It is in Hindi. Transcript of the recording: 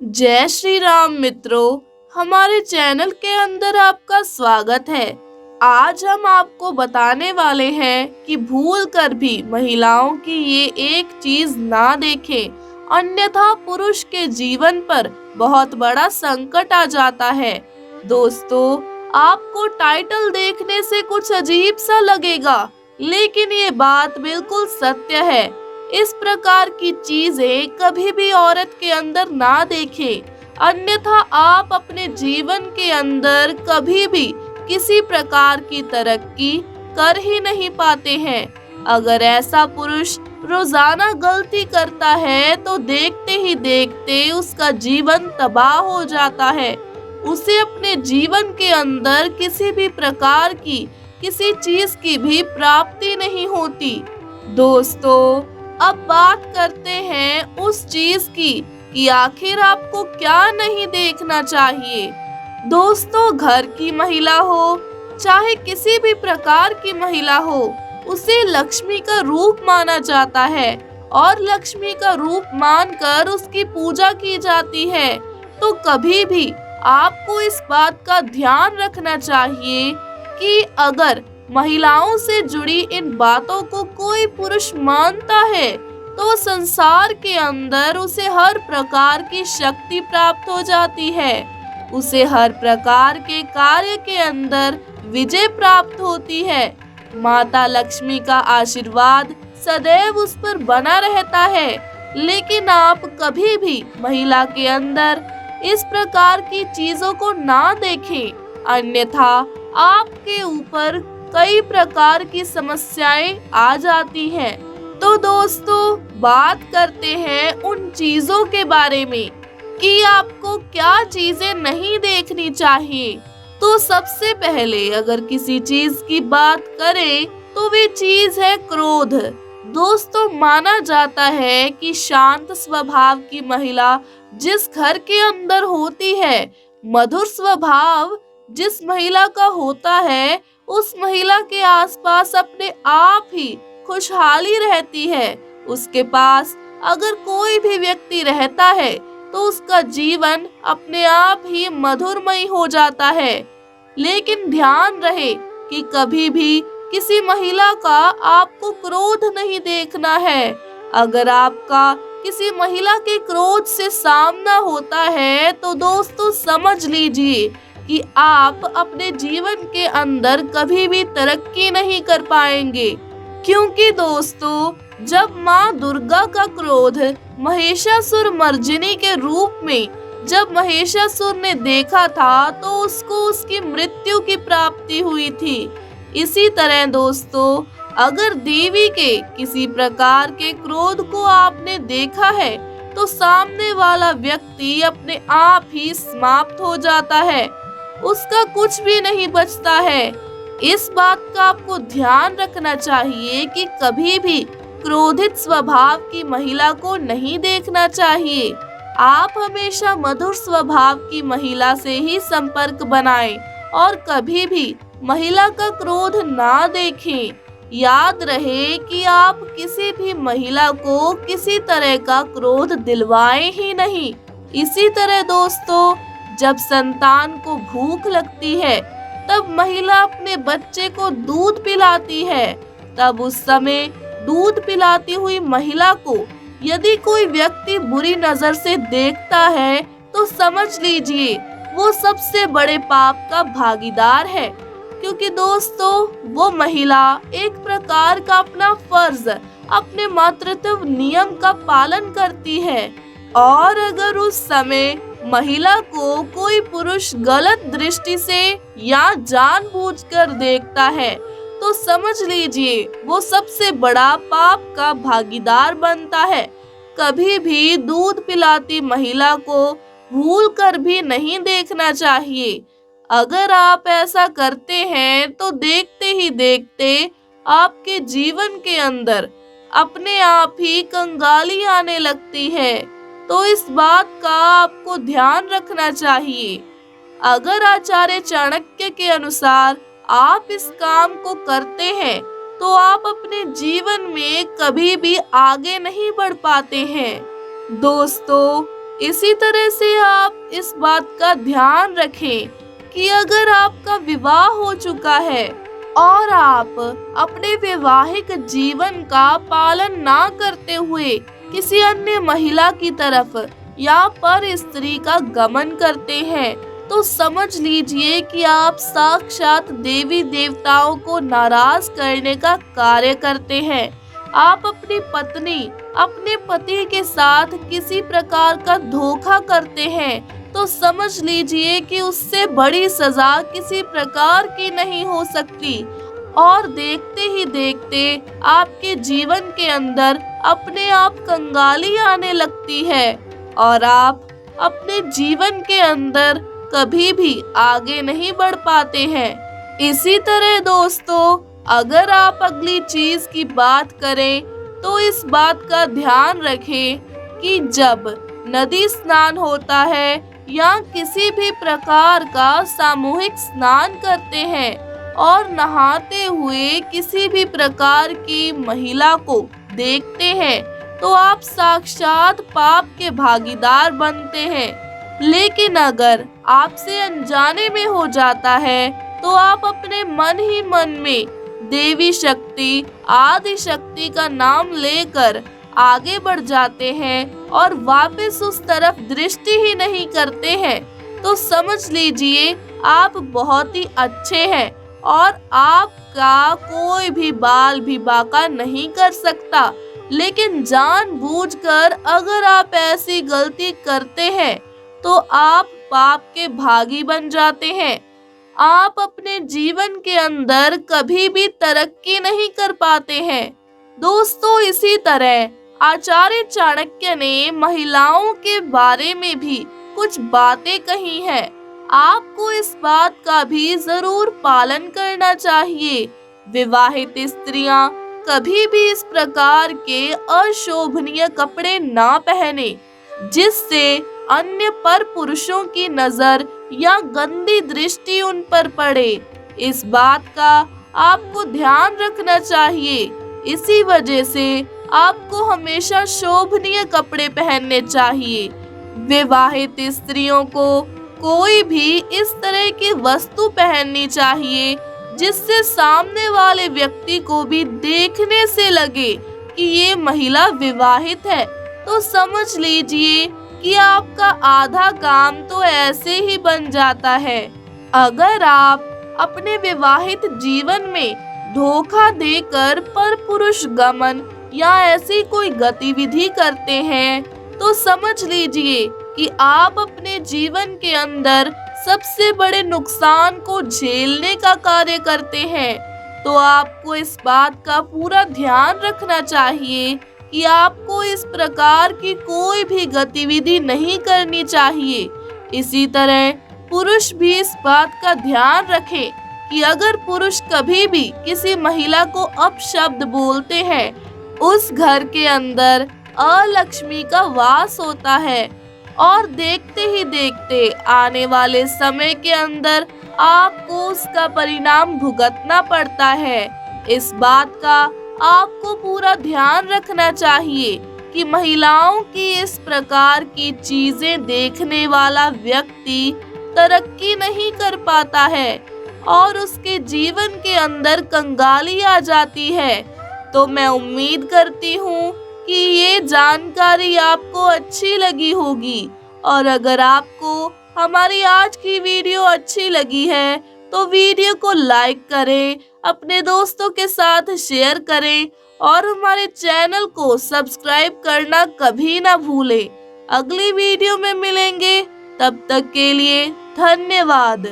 जय श्री राम मित्रों, हमारे चैनल के अंदर आपका स्वागत है। आज हम आपको बताने वाले हैं कि भूल कर भी महिलाओं की ये एक चीज ना देखें, अन्यथा पुरुष के जीवन पर बहुत बड़ा संकट आ जाता है। दोस्तों, आपको टाइटल देखने से कुछ अजीब सा लगेगा, लेकिन ये बात बिल्कुल सत्य है। इस प्रकार की चीजें कभी भी औरत के अंदर ना देखें, अन्यथा आप अपने जीवन के अंदर कभी भी किसी प्रकार की तरक्की कर ही नहीं पाते हैं। अगर ऐसा पुरुष रोजाना गलती करता है तो देखते ही देखते उसका जीवन तबाह हो जाता है। उसे अपने जीवन के अंदर किसी भी प्रकार की किसी चीज की भी प्राप्ति नहीं होती। दोस्तों, अब बात करते हैं उस चीज की कि आखिर आपको क्या नहीं देखना चाहिए। दोस्तों, घर की महिला हो चाहे किसी भी प्रकार की महिला हो, उसे लक्ष्मी का रूप माना जाता है और लक्ष्मी का रूप मानकर उसकी पूजा की जाती है। तो कभी भी आपको इस बात का ध्यान रखना चाहिए कि अगर महिलाओं से जुड़ी इन बातों को कोई पुरुष मानता है तो संसार के अंदर उसे हर प्रकार की शक्ति प्राप्त हो जाती है। उसे हर प्रकार के कार्य के अंदर विजय प्राप्त होती है। माता लक्ष्मी का आशीर्वाद सदैव उस पर बना रहता है। लेकिन आप कभी भी महिला के अंदर इस प्रकार की चीजों को ना देखें, अन्यथा आपके ऊपर कई प्रकार की समस्याएं आ जाती हैं। तो दोस्तों, बात करते हैं उन चीजों के बारे में कि आपको क्या चीजें नहीं देखनी चाहिए। तो सबसे पहले अगर किसी चीज की बात करें तो वे चीज है क्रोध। दोस्तों, माना जाता है कि शांत स्वभाव की महिला जिस घर के अंदर होती है, मधुर स्वभाव जिस महिला का होता है, उस महिला के आसपास अपने आप ही खुशहाली रहती है। उसके पास अगर कोई भी व्यक्ति रहता है तो उसका जीवन अपने आप ही मधुरमय हो जाता है। लेकिन ध्यान रहे कि कभी भी किसी महिला का आपको क्रोध नहीं देखना है। अगर आपका किसी महिला के क्रोध से सामना होता है तो दोस्तों समझ लीजिए कि आप अपने जीवन के अंदर कभी भी तरक्की नहीं कर पाएंगे। क्योंकि दोस्तों, जब माँ दुर्गा का क्रोध महिषासुर मर्दिनी के रूप में जब महिषासुर ने देखा था तो उसको उसकी मृत्यु की प्राप्ति हुई थी। इसी तरह दोस्तों, अगर देवी के किसी प्रकार के क्रोध को आपने देखा है तो सामने वाला व्यक्ति अपने आप ही समाप्त हो जाता है, उसका कुछ भी नहीं बचता है। इस बात का आपको ध्यान रखना चाहिए कि कभी भी क्रोधित स्वभाव की महिला को नहीं देखना चाहिए। आप हमेशा मधुर स्वभाव की महिला से ही संपर्क बनाएं और कभी भी महिला का क्रोध ना देखें। याद रहे कि आप किसी भी महिला को किसी तरह का क्रोध दिलवाएं ही नहीं। इसी तरह दोस्तों, जब संतान को भूख लगती है तब महिला अपने बच्चे को दूध पिलाती है। तब उस समय दूध पिलाती हुई महिला को यदि कोई व्यक्ति बुरी नजर से देखता है तो समझ लीजिए वो सबसे बड़े पाप का भागीदार है। क्योंकि दोस्तों, वो महिला एक प्रकार का अपना फर्ज, अपने मातृत्व नियम का पालन करती है। और अगर उस समय महिला को कोई पुरुष गलत दृष्टि से या जानबूझकर देखता है तो समझ लीजिए वो सबसे बड़ा पाप का भागीदार बनता है। कभी भी दूध पिलाती महिला को भूल कर भी नहीं देखना चाहिए। अगर आप ऐसा करते हैं तो देखते ही देखते आपके जीवन के अंदर अपने आप ही कंगाली आने लगती है। तो इस बात का आपको ध्यान रखना चाहिए। अगर आचार्य चाणक्य के अनुसार आप इस काम को करते हैं तो आप अपने जीवन में कभी भी आगे नहीं बढ़ पाते हैं। दोस्तों, इसी तरह से आप इस बात का ध्यान रखें कि अगर आपका विवाह हो चुका है और आप अपने वैवाहिक जीवन का पालन ना करते हुए किसी अन्य महिला की तरफ या पर स्त्री का गमन करते हैं, तो समझ लीजिए कि आप साक्षात देवी देवताओं को नाराज करने का कार्य करते हैं। आप अपनी पत्नी, अपने पति के साथ किसी प्रकार का धोखा करते हैं, तो समझ लीजिए कि उससे बड़ी सजा किसी प्रकार की नहीं हो सकती। और देखते ही देखते आपके जीवन के अंदर अपने आप कंगाली आने लगती है और आप अपने जीवन के अंदर कभी भी आगे नहीं बढ़ पाते हैं। इसी तरह दोस्तों, अगर आप अगली चीज की बात करें तो इस बात का ध्यान रखें कि जब नदी स्नान होता है या किसी भी प्रकार का सामूहिक स्नान करते हैं और नहाते हुए किसी भी प्रकार की महिला को देखते हैं, तो आप साक्षात पाप के भागीदार बनते हैं। लेकिन अगर आपसे अनजाने में हो जाता है तो आप अपने मन ही मन में देवी शक्ति, आदि शक्ति का नाम लेकर आगे बढ़ जाते हैं और वापस उस तरफ दृष्टि ही नहीं करते हैं, तो समझ लीजिए आप बहुत ही अच्छे हैं और आपका कोई भी बाल भी बांका नहीं कर सकता। लेकिन जानबूझकर अगर आप ऐसी गलती करते हैं तो आप पाप के भागी बन जाते हैं। आप अपने जीवन के अंदर कभी भी तरक्की नहीं कर पाते हैं। दोस्तों, इसी तरह आचार्य चाणक्य ने महिलाओं के बारे में भी कुछ बातें कही हैं। आपको इस बात का भी जरूर पालन करना चाहिए। विवाहित स्त्रियां कभी भी इस प्रकार के अशोभनीय कपड़े ना पहने जिससे अन्य पर पुरुषों की नजर या गंदी दृष्टि उन पर पड़े। इस बात का आपको ध्यान रखना चाहिए। इसी वजह से आपको हमेशा शोभनीय कपड़े पहनने चाहिए। विवाहित स्त्रियों को कोई भी इस तरह की वस्तु पहननी चाहिए जिससे सामने वाले व्यक्ति को भी देखने से लगे कि ये महिला विवाहित है, तो समझ लीजिए कि आपका आधा काम तो ऐसे ही बन जाता है। अगर आप अपने विवाहित जीवन में धोखा देकर परपुरुष गमन या ऐसी कोई गतिविधि करते हैं, तो समझ लीजिए कि आप अपने जीवन के अंदर सबसे बड़े नुकसान को झेलने का कार्य करते हैं। तो आपको इस बात का पूरा ध्यान रखना चाहिए कि आपको इस प्रकार की कोई भी गतिविधि नहीं करनी चाहिए। इसी तरह पुरुष भी इस बात का ध्यान रखें कि अगर पुरुष कभी भी किसी महिला को अपशब्द बोलते हैं, उस घर के अंदर अलक्ष्मी का वास होता है और देखते ही देखते आने वाले समय के अंदर आपको उसका परिणाम भुगतना पड़ता है। इस बात का आपको पूरा ध्यान रखना चाहिए कि महिलाओं की इस प्रकार की चीजें देखने वाला व्यक्ति तरक्की नहीं कर पाता है और उसके जीवन के अंदर कंगाली आ जाती है। तो मैं उम्मीद करती हूँ कि ये जानकारी आपको अच्छी लगी होगी और अगर आपको हमारी आज की वीडियो अच्छी लगी है तो वीडियो को लाइक करें, अपने दोस्तों के साथ शेयर करें और हमारे चैनल को सब्सक्राइब करना कभी ना भूलें। अगली वीडियो में मिलेंगे, तब तक के लिए धन्यवाद।